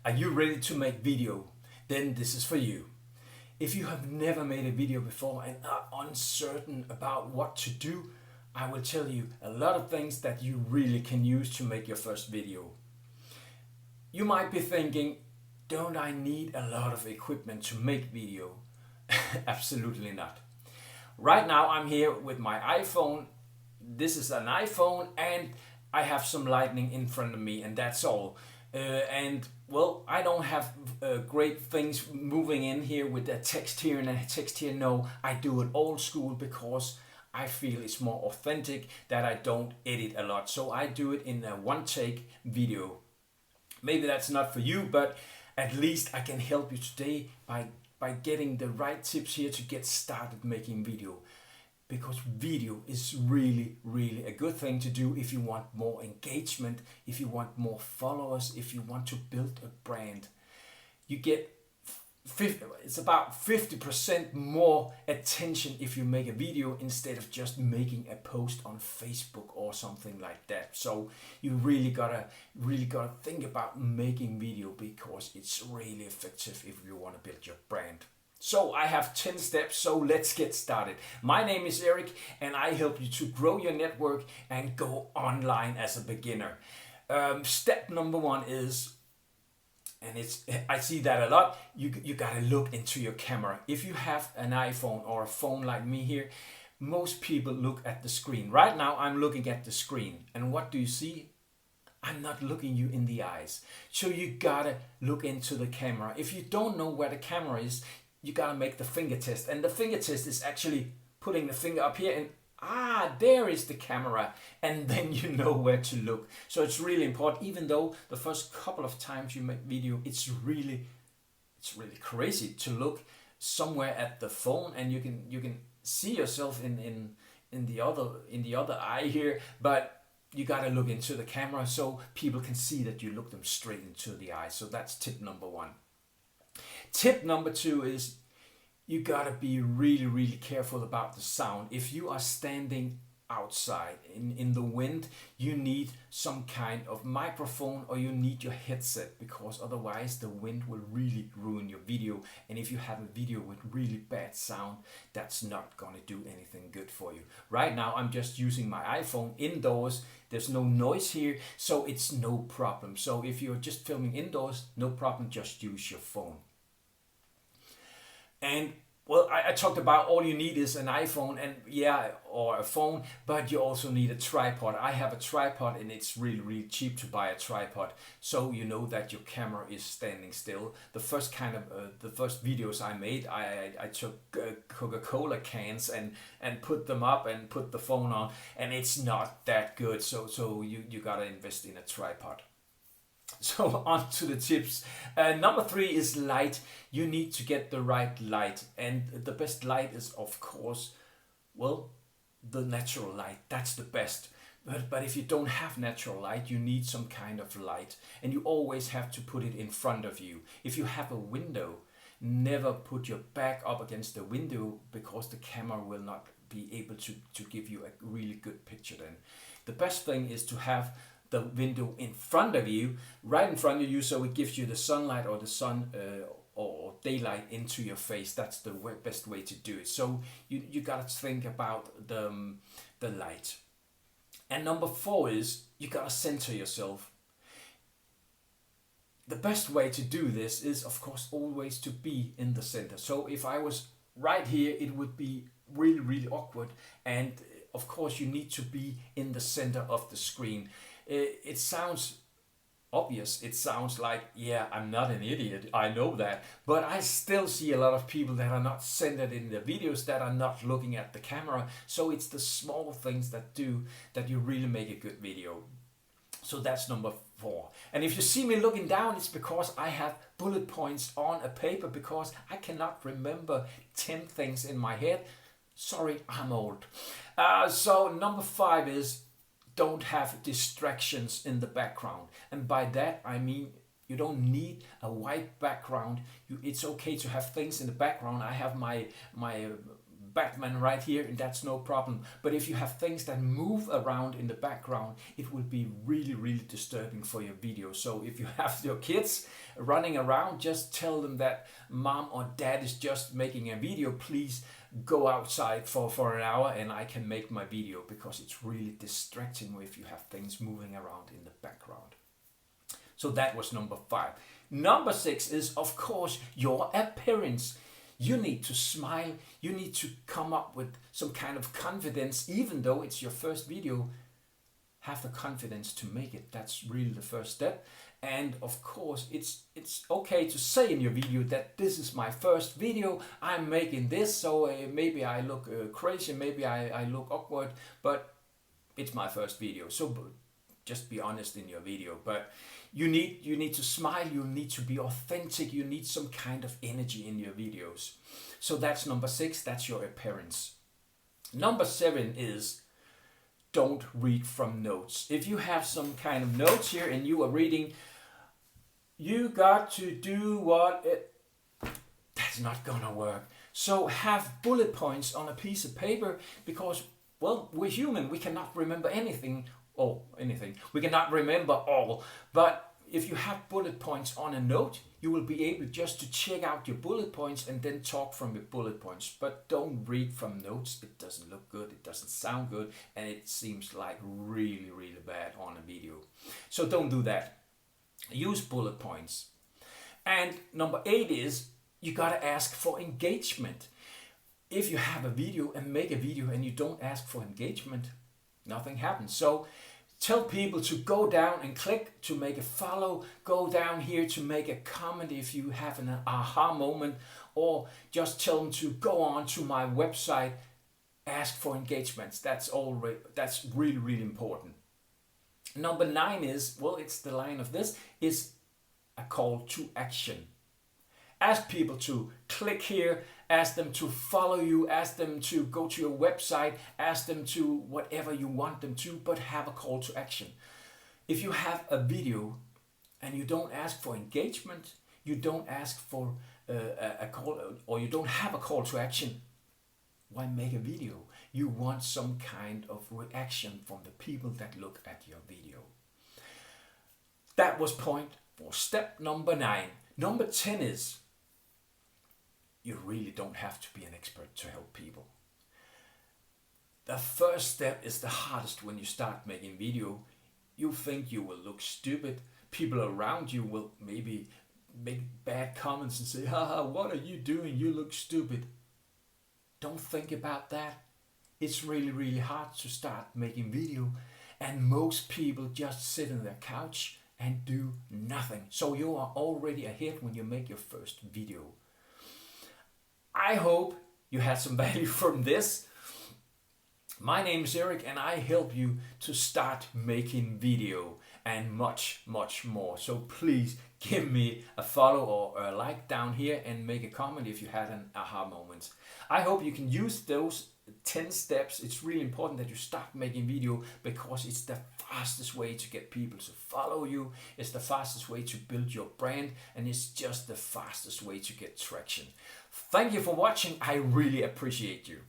Are you ready to make video? Then this is for you. If you have never made a video before and are uncertain about what to do, I will tell you a lot of things that you really can use to make your first video. You might be thinking, don't I need a lot of equipment to make video? Absolutely not. Right now I'm here with my iPhone. This is an iPhone and I have some lightning in front of me and that's all. And well, I don't have great things moving in here with a text here and a text here. No, I do it old school because I feel it's more authentic, that I don't edit a lot. So I do it in a one take video. Maybe that's not for you, but at least I can help you today by getting the right tips here to get started making video. Because video is really a good thing to do if you want more engagement, if you want more followers, if you want to build a brand. You get it's about 50% more attention if you make a video instead of just making a post on Facebook or something like that. So you really gotta think about making video because it's really effective if you want to build your brand. So I have 10 steps, so let's get started. My name is Eric and I help you to grow your network and go online as a beginner. Step number one is, and I see that a lot, you gotta look into your camera. If you have an iPhone or a phone like me here, most people look at the screen. Right now I'm looking at the screen and what do you see? I'm not looking you in the eyes. So you gotta look into the camera. If you don't know where the camera is, you gotta make the finger test, and the finger test is actually putting the finger up here and there is the camera, and then you know where to look. So it's really important. Even though the first couple of times you make video, it's really crazy to look somewhere at the phone, and you can see yourself in the other eye here, but you gotta look into the camera so people can see that you look them straight into the eye. So that's tip number one. Tip number two is you gotta be really careful about the sound. If you are standing outside in the wind, you need some kind of microphone or you need your headset, because otherwise the wind will really ruin your video. And if you have a video with really bad sound, that's not gonna do anything good for you. Right now I'm just using my iPhone indoors. There's no noise here, so it's no problem. So if you're just filming indoors, no problem, just use your phone. And well, I talked about all you need is an iPhone and or a phone, but you also need a tripod. I have a tripod and it's really cheap to buy a tripod, so you know that your camera is standing still. The first videos I made, I took Coca-Cola cans and put them up and put the phone on, and it's not that good. So you gotta invest in a tripod. So on to the tips. Number three is light. You need to get the right light, and the best light is of course, well, the natural light. That's the best. But if you don't have natural light, you need some kind of light, and you always have to put it in front of you. If you have a window, never put your back up against the window, because the camera will not be able to give you a really good picture then. The best thing is to have the window in front of you, right in front of you, so it gives you the sunlight or the sun or daylight into your face. That's the best way to do it. So you gotta think about the light. And number four is you gotta center yourself. The best way to do this is of course always to be in the center. So if I was right here, it would be really awkward, and of course you need to be in the center of the screen. It sounds obvious. It sounds like, yeah, I'm not an idiot, I know that, but I still see a lot of people that are not centered in their videos, that are not looking at the camera. So it's the small things that you really make a good video. So that's number four. And if you see me looking down, it's because I have bullet points on a paper, because I cannot remember 10 things in my head. Sorry, I'm old. So number five is don't have distractions in the background. And by that I mean you don't need a white background. It's okay to have things in the background. I have my Batman right here, and that's no problem. But if you have things that move around in the background, it will be really, really disturbing for your video. So if you have your kids running around, just tell them that mom or dad is just making a video. Please go outside for an hour and I can make my video, because it's really distracting if you have things moving around in the background. So that was number 5. Number 6 is, of course, your appearance. You need to smile. You need to come up with some kind of confidence, even though it's your first video. Have the confidence to make it. That's really the first step. And of course, it's okay to say in your video that this is my first video. I'm making this, so maybe I look crazy, maybe I look awkward, but it's my first video. So just be honest in your video. But you need to smile. You need to be authentic. You need some kind of energy in your videos. So that's number 6. That's your appearance. Number 7 is, don't read from notes. If you have some kind of notes here and you are reading, you got to do that's not gonna work. So have bullet points on a piece of paper, because, well, we're human. We cannot remember anything. We cannot remember all. But if you have bullet points on a note, you will be able just to check out your bullet points and then talk from your bullet points. But don't read from notes. It doesn't look good, it doesn't sound good, and it seems like really, really bad on a video. So don't do that. Use bullet points. And number 8 is, you gotta ask for engagement. If you have a video and make a video and you don't ask for engagement, nothing happens. So tell people to go down and click to make a follow, go down here to make a comment if you have an aha moment, or just tell them to go on to my website, ask for engagements. That's really, really important. Number 9 is, well, it's the line of this, is a call to action. Ask people to click here, ask them to follow you, ask them to go to your website, ask them to whatever you want them to, but have a call to action. If you have a video and you don't ask for engagement, you don't ask for a call, or you don't have a call to action, why make a video? You want some kind of reaction from the people that look at your video. That was point for step number 9. Number 10 is, you really don't have to be an expert to help people. The first step is the hardest when you start making video. You think you will look stupid. People around you will maybe make bad comments and say, haha, what are you doing? You look stupid. Don't think about that. It's really, really hard to start making video, and most people just sit on their couch and do nothing. So you are already ahead when you make your first video. I hope you had some value from this. My name is Eric, and I help you to start making video and much, much more. So please give me a follow or a like down here and make a comment if you had an aha moment. I hope you can use those 10 steps. It's really important that you start making video, because it's the fastest way to get people to follow you. It's the fastest way to build your brand, and it's just the fastest way to get traction. Thank you for watching. I really appreciate you.